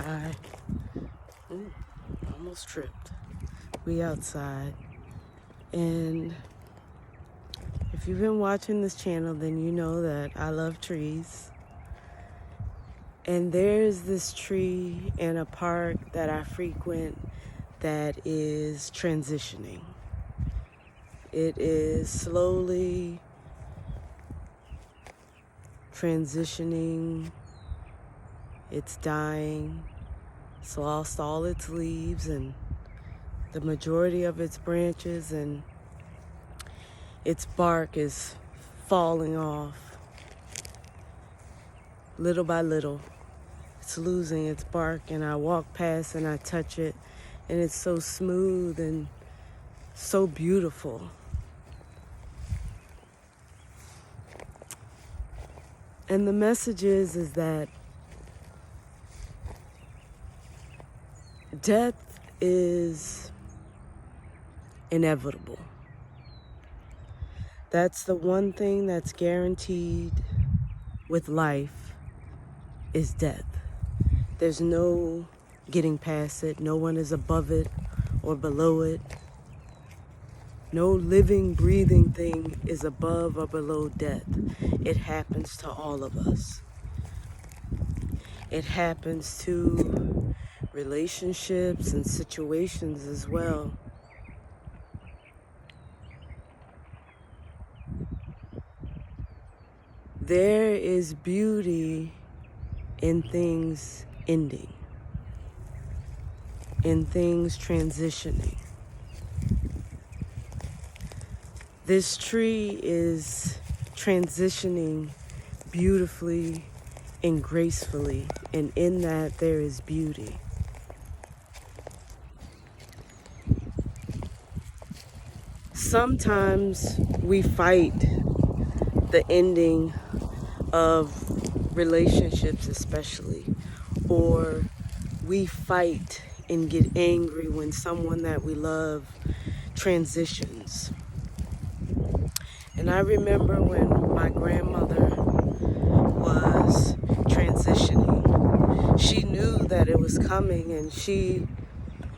Hi. Ooh, almost tripped. We outside. And if you've been watching this channel, then you know that I love trees. And there's this tree in a park that I frequent that is transitioning. It is slowly transitioning. It's dying. It's lost all its leaves and the majority of its branches, and its bark is falling off. Little by little, it's losing its bark, and I walk past and I touch it, and it's so smooth and so beautiful. And the message is that death is inevitable. That's the one thing that's guaranteed with life is death. There's no getting past it. No one is above it or below it. No living, breathing thing is above or below death. It happens to all of us. It happens to relationships and situations as well. There is beauty in things ending, in things transitioning. This tree is transitioning beautifully and gracefully, and in that there is beauty. Sometimes we fight the ending of relationships especially, or we fight and get angry when someone that we love transitions. And I remember when my grandmother was transitioning, she knew that it was coming and she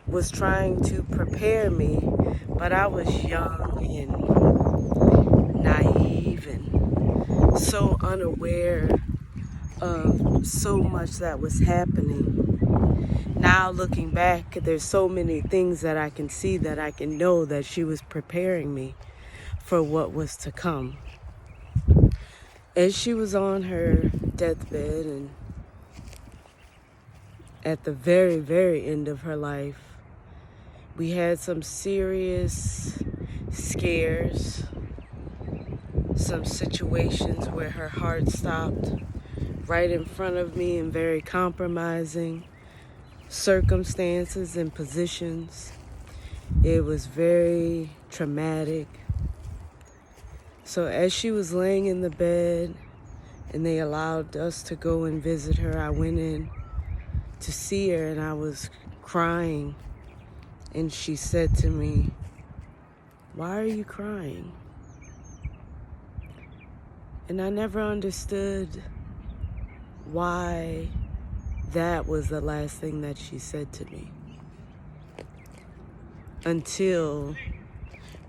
was trying to prepare me, but I was young and naive and so unaware of so much that was happening. Now looking back, there's so many things that I can see, that I can know that she was preparing me for what was to come. As she was on her deathbed and at the very, very end of her life, we had some serious scares, some situations where her heart stopped right in front of me in very compromising circumstances and positions. It was very traumatic. So as she was laying in the bed and they allowed us to go and visit her, I went in to see her and I was crying. And she said to me, "Why are you crying?" And I never understood why that was the last thing that she said to me. Until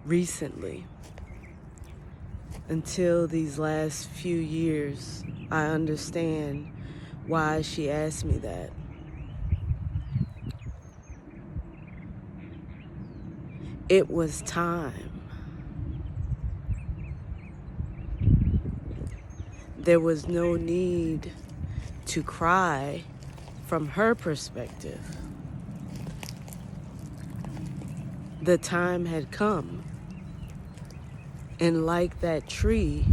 recently, until these last few years, I understand why she asked me that. It was time. There was no need to cry from her perspective. The time had come. And like that tree,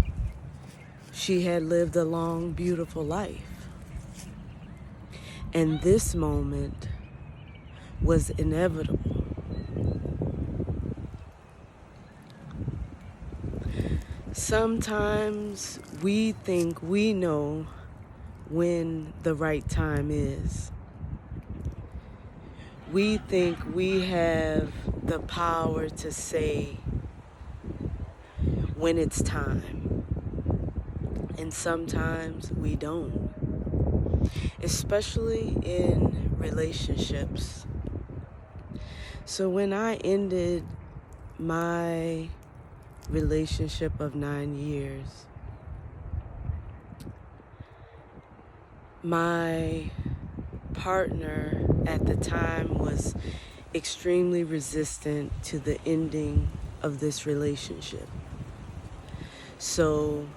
she had lived a long, beautiful life. And this moment was inevitable. Sometimes we think we know when the right time is. We think we have the power to say when it's time. And sometimes we don't. especially in relationships. So when I ended my relationship of 9 years, my partner at the time was extremely resistant to the ending of this relationship. So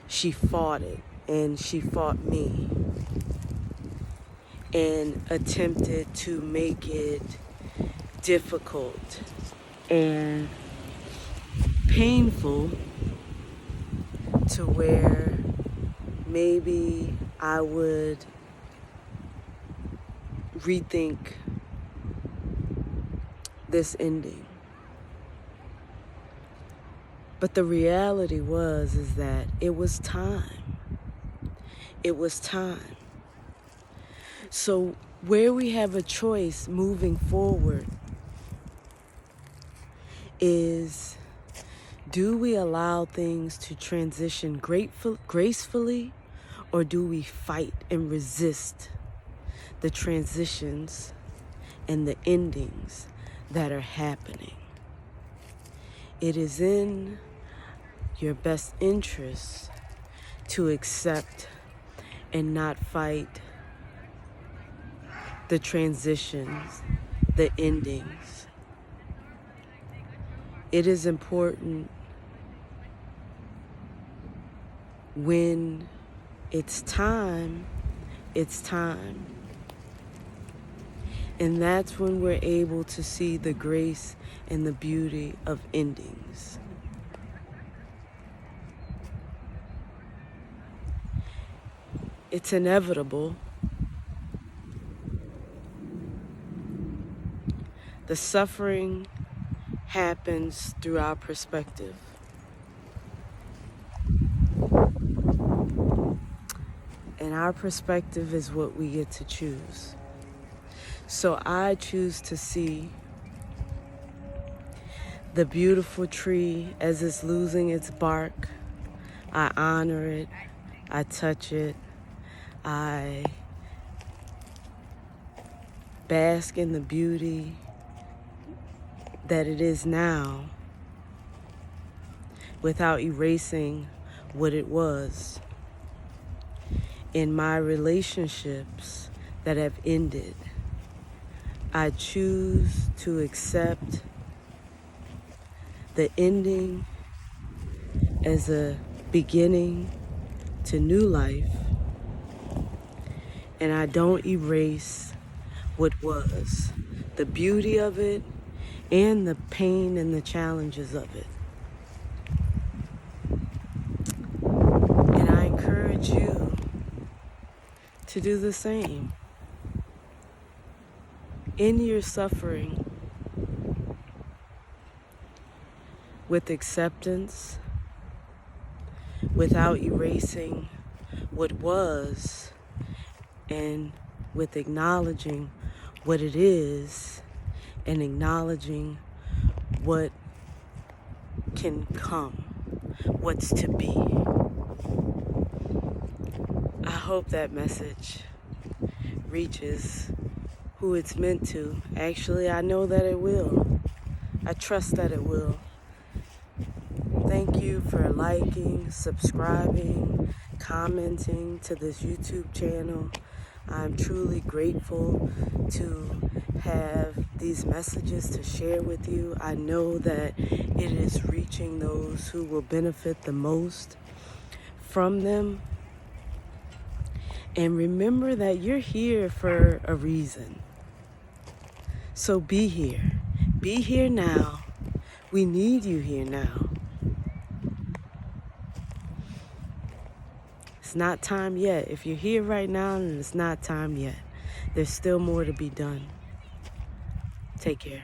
she fought it, and she fought me and attempted to make it difficult and painful to where maybe I would rethink this ending. But the reality is that it was time. It was time. So where we have a choice moving forward is, do we allow things to transition gracefully, or do we fight and resist the transitions and the endings that are happening? It is in your best interest to accept and not fight the transitions, the endings. It is important when it's time, it's time. And that's when we're able to see the grace and the beauty of endings. It's inevitable. The suffering happens through our perspective. And our perspective is what we get to choose. So I choose to see the beautiful tree as it's losing its bark. I honor it. I touch it. I bask in the beauty that it is now without erasing what it was. In my relationships that have ended, I choose to accept the ending as a beginning to new life, and I don't erase what was, the beauty of it and the pain and the challenges of it. And I encourage you to do the same. In your suffering, with acceptance, without erasing what was, and with acknowledging what it is, and acknowledging what can come, what's to be. I hope that message reaches who it's meant to. Actually, I know that it will. I trust that it will. Thank you for liking, subscribing, commenting to this YouTube channel. I'm truly grateful to have these messages to share with you. I know that it is reaching those who will benefit the most from them. And remember that you're here for a reason. So be here. Be here now. We need you here now. It's not time yet. If you're here right now, then it's not time yet. There's still more to be done. Take care.